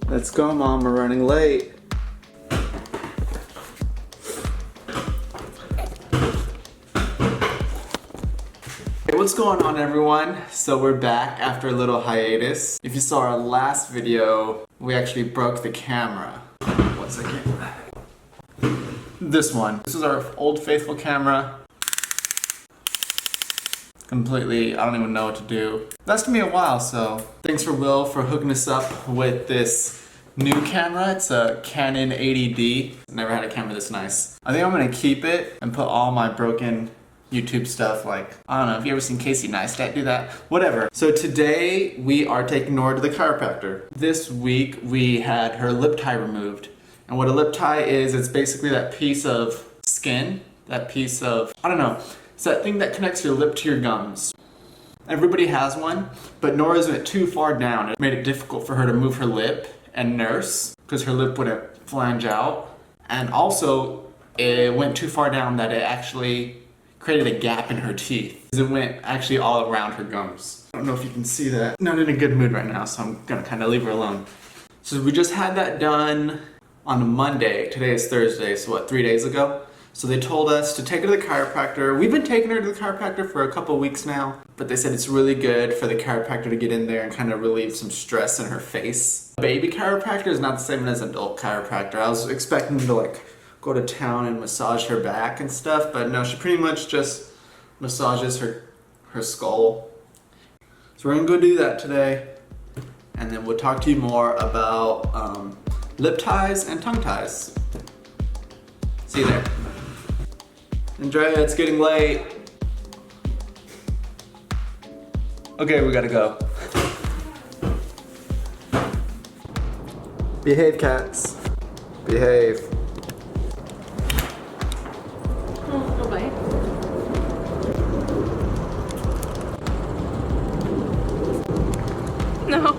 Let's go, Mom, we're running late. Hey, what's going on, everyone? So we're back after a little hiatus. If you saw our last video, we actually broke the camera. 1 second. This one. This is our old faithful camera. Completely, I don't even know what to do. That's to me a while, so thanks for Will for hooking us up with this new camera. It's a Canon 80D. Never had a camera this nice. I think I'm gonna keep it and put all my broken YouTube stuff, like, I don't know, have you ever seen Casey Neistat do that? Whatever. So today we are taking Nora to the chiropractor. This week we had her lip tie removed. And what a lip tie is, it's basically that piece of skin, that piece of, I don't know, it's that thing that connects your lip to your gums. Everybody has one, but Nora's went too far down. It made it difficult for her to move her lip and nurse, because her lip wouldn't flange out. And also, it went too far down that it actually created a gap in her teeth. It went actually all around her gums. I don't know if you can see that. Not in a good mood right now, so I'm gonna kind of leave her alone. So we just had that done on a Monday. Today is Thursday, so what, 3 days ago? So they told us to take her to the chiropractor. We've been taking her to the chiropractor for a couple weeks now, but they said it's really good for the chiropractor to get in there and kind of relieve some stress in her face. Baby chiropractor is not the same as adult chiropractor. I was expecting to like go to town and massage her back and stuff, but no, she pretty much just massages her skull. So we're gonna go do that today, and then we'll talk to you more about lip ties and tongue ties. See you there. Andrea, it's getting late. Okay, we gotta go. Behave, cats. Behave. Oh, bye. No.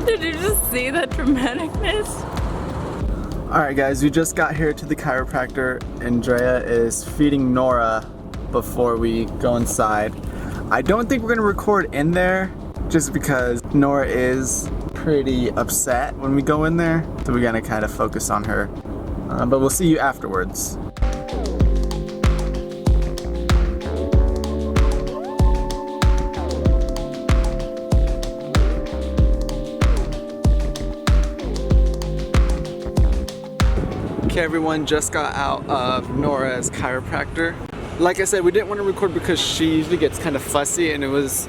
Did you just see that dramaticness? Alright guys, we just got here to the chiropractor. Andrea is feeding Nora before we go inside. I don't think we're gonna record in there just because Nora is pretty upset when we go in there. So we're gonna kind of focus on her. But we'll see you afterwards. Okay, everyone, just got out of Nora's chiropractor. Like I said, we didn't want to record because she usually gets kind of fussy, and it was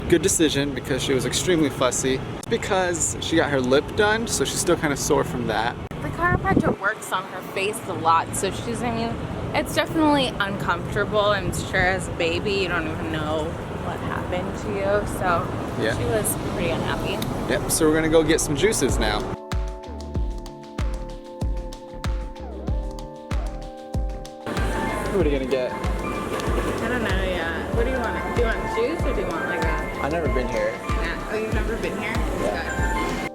good decision because she was extremely fussy. It's because she got her lip done, so she's still kind of sore from that. The chiropractor works on her face a lot, so it's definitely uncomfortable. I'm sure as a baby, you don't even know what happened to you, so yeah. She was pretty unhappy. Yep, so we're gonna go get some juices now. What are you gonna get? I don't know yet. What do you want? Do you want juice or do you want like a... I've never been here. Yeah. Oh, you've never been here? Yeah.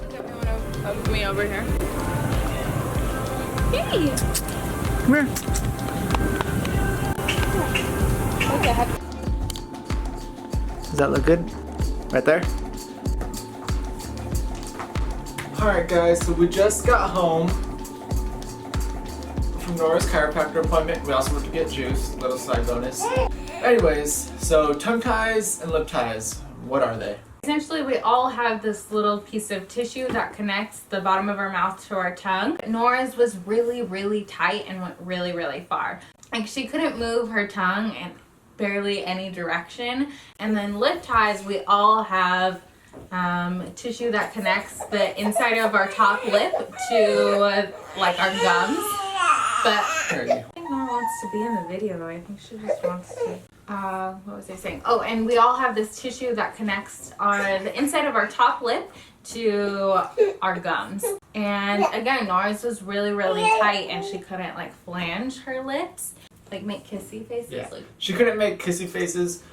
Okay. You want to hug me over here? Hey! Come here. Okay. Does that look good? Right there? Alright guys, so we just got home from Nora's chiropractor appointment. We also went to get juice, little side bonus. Anyways, so tongue ties and lip ties, what are they? Essentially, we all have this little piece of tissue that connects the bottom of our mouth to our tongue. Nora's was really, really tight and went really, really far. Like, she couldn't move her tongue in barely any direction. And then lip ties, we all have tissue that connects the inside of our top lip to like our gums. But I think Nora wants to be in the video though. I think she just wants to. What was I saying? Oh, and we all have this tissue that connects the inside of our top lip to our gums. And again, Nora's was really, really tight and she couldn't like flange her lips. Like make kissy faces. Yeah. Like, she couldn't make kissy faces.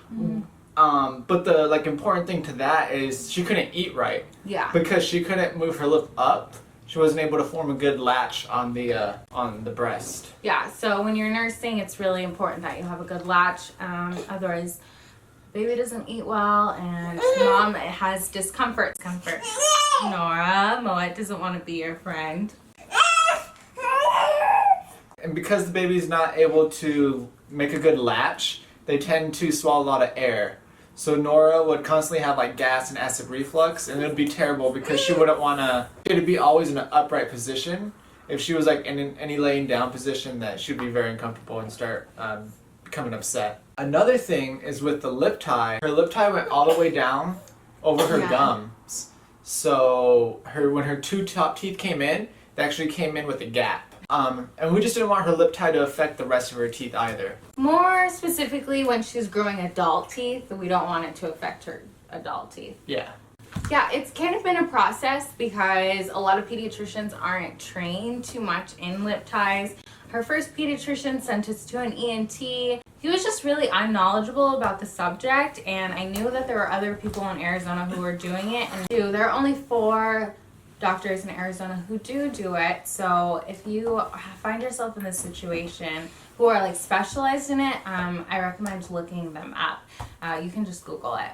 But the like important thing to that is she couldn't eat right. Yeah. Because she couldn't move her lip up. She wasn't able to form a good latch on the breast. Yeah, so when you're nursing, it's really important that you have a good latch. Otherwise, baby doesn't eat well, and mom has discomfort. Nora, Moet doesn't want to be your friend. And because the baby's not able to make a good latch, they tend to swallow a lot of air. So Nora would constantly have like gas and acid reflux, and it would be terrible because she wouldn't want to be always in an upright position. If she was like in any laying down position, that she'd be very uncomfortable and start becoming upset. Another thing is with the lip tie. Her lip tie went all the way down over her gums. So when her two top teeth came in, they actually came in with a gap. And we just didn't want her lip tie to affect the rest of her teeth either. More specifically, when she's growing adult teeth, we don't want it to affect her adult teeth. Yeah. Yeah, it's kind of been a process because a lot of pediatricians aren't trained too much in lip ties. Her first pediatrician sent us to an ENT. He was just really unknowledgeable about the subject, and I knew that there were other people in Arizona who were doing it. And there are only 4 doctors in Arizona who do it. So if you find yourself in this situation who are like specialized in it, I recommend looking them up. You can just Google it.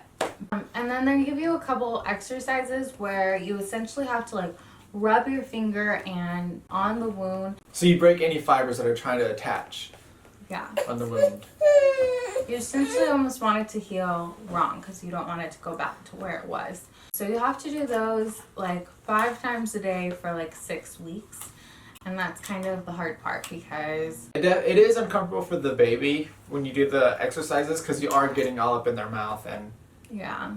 And then they give you a couple exercises where you essentially have to like rub your finger and on the wound. So you break any fibers that are trying to attach. Yeah. On the wound. You essentially almost want it to heal wrong because you don't want it to go back to where it was. So you have to do those like 5 times a day for like 6 weeks. And that's kind of the hard part because it is uncomfortable for the baby when you do the exercises because you are getting all up in their mouth, and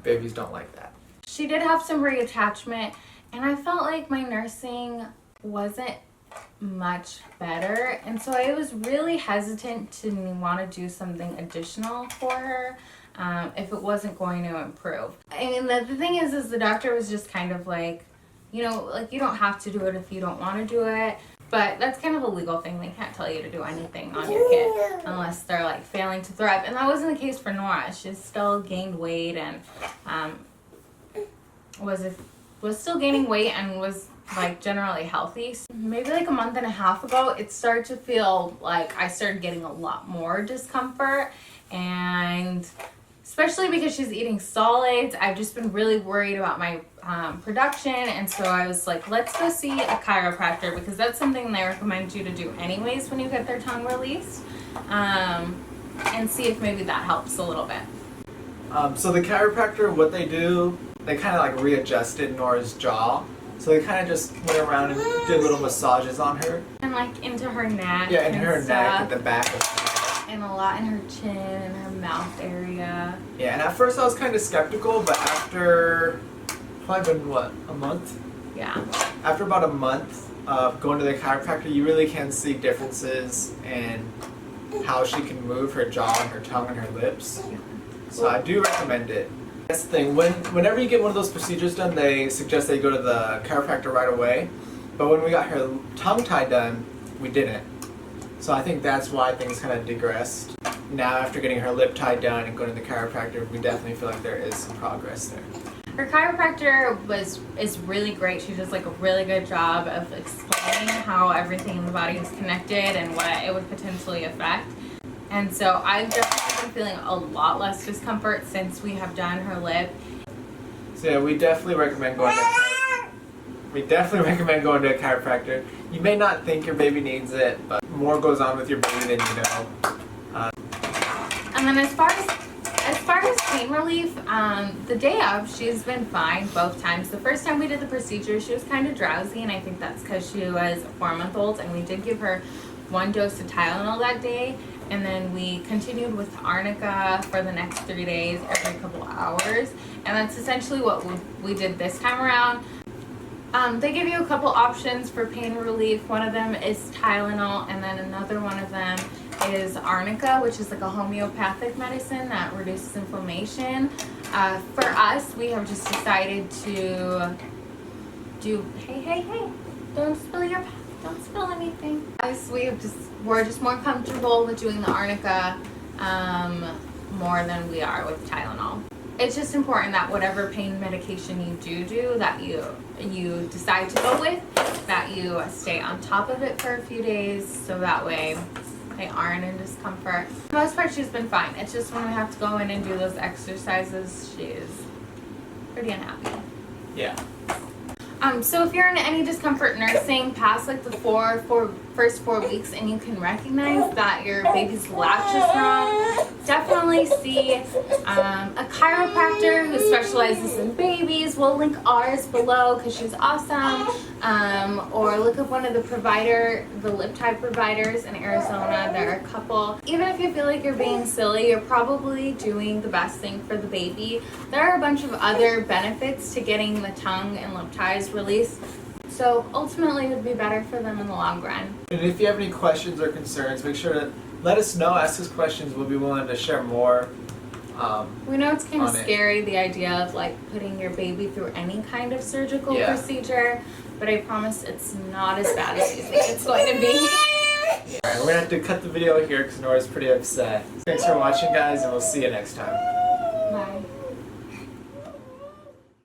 babies don't like that. She did have some reattachment, and I felt like my nursing wasn't much better, and so I was really hesitant to want to do something additional for her if it wasn't going to improve. I mean, the thing is the doctor was just kind of like, you know, like you don't have to do it if you don't want to do it, but that's kind of a legal thing. They can't tell you to do anything on your kid unless they're like failing to thrive, and that wasn't the case for Nora. She still gained weight and was still gaining weight and was like generally healthy. So maybe like a month and a half ago, it started to feel like I started getting a lot more discomfort, and especially because she's eating solids, I've just been really worried about my production, and so I was like, let's go see a chiropractor because that's something they recommend you to do anyways when you get their tongue released, and see if maybe that helps a little bit. So the chiropractor, what they do, they kind of like readjusted Nora's jaw. So they kind of just went around and did little massages on her. And like into her neck. Yeah, in her neck, at the back of her neck. And a lot in her chin and her mouth area. Yeah, and at first I was kind of skeptical, but after probably been a month? Yeah. After about a month of going to the chiropractor, you really can see differences in how she can move her jaw and her tongue and her lips. Yeah. So I do recommend it. That's the thing, whenever you get one of those procedures done, they suggest that you go to the chiropractor right away. But when we got her tongue tie done, we didn't. So I think that's why things kind of digressed. Now after getting her lip tie done and going to the chiropractor, we definitely feel like there is some progress there. Her chiropractor is really great. She does like a really good job of explaining how everything in the body is connected and what it would potentially affect. And so I've definitely been feeling a lot less discomfort since we have done her lip. So yeah, we definitely recommend going to a chiropractor. You may not think your baby needs it, but more goes on with your baby than you know. And then as far as pain relief, the day of, she's been fine both times. The first time we did the procedure, she was kind of drowsy, and I think that's because she was a 4-month-old, and we did give her 1 dose of Tylenol that day. And then we continued with arnica for the next 3 days, every couple hours. And that's essentially what we did this time around. They give you a couple options for pain relief. One of them is Tylenol, and then another one of them is arnica, which is like a homeopathic medicine that reduces inflammation. For us, we have just decided to do, hey, don't spill anything. We're just more comfortable with doing the arnica more than we are with Tylenol. It's just important that whatever pain medication you do that you decide to go with, that you stay on top of it for a few days, so that way they aren't in discomfort. For the most part, she's been fine. It's just when we have to go in and do those exercises, she is pretty unhappy. Yeah. So if you're in any discomfort nursing past like the first 4 weeks and you can recognize that your baby's latch is wrong, definitely see a chiropractor who specializes in babies. We'll link ours below because she's awesome. Or look up one of the lip tie providers in Arizona. There are a couple. Even if you feel like you're being silly, you're probably doing the best thing for the baby. There are a bunch of other benefits to getting the tongue and lip ties released. So ultimately it would be better for them in the long run. And if you have any questions or concerns, make sure to let us know, ask us questions. We'll be willing to share more. We know it's kind of on it. scary, the idea of like putting your baby through any kind of surgical Yeah. procedure, but I promise it's not as bad as you think it's going to be. Alright, we're gonna have to cut the video here because Nora's pretty upset. Thanks for watching, guys, and we'll see you next time. Bye.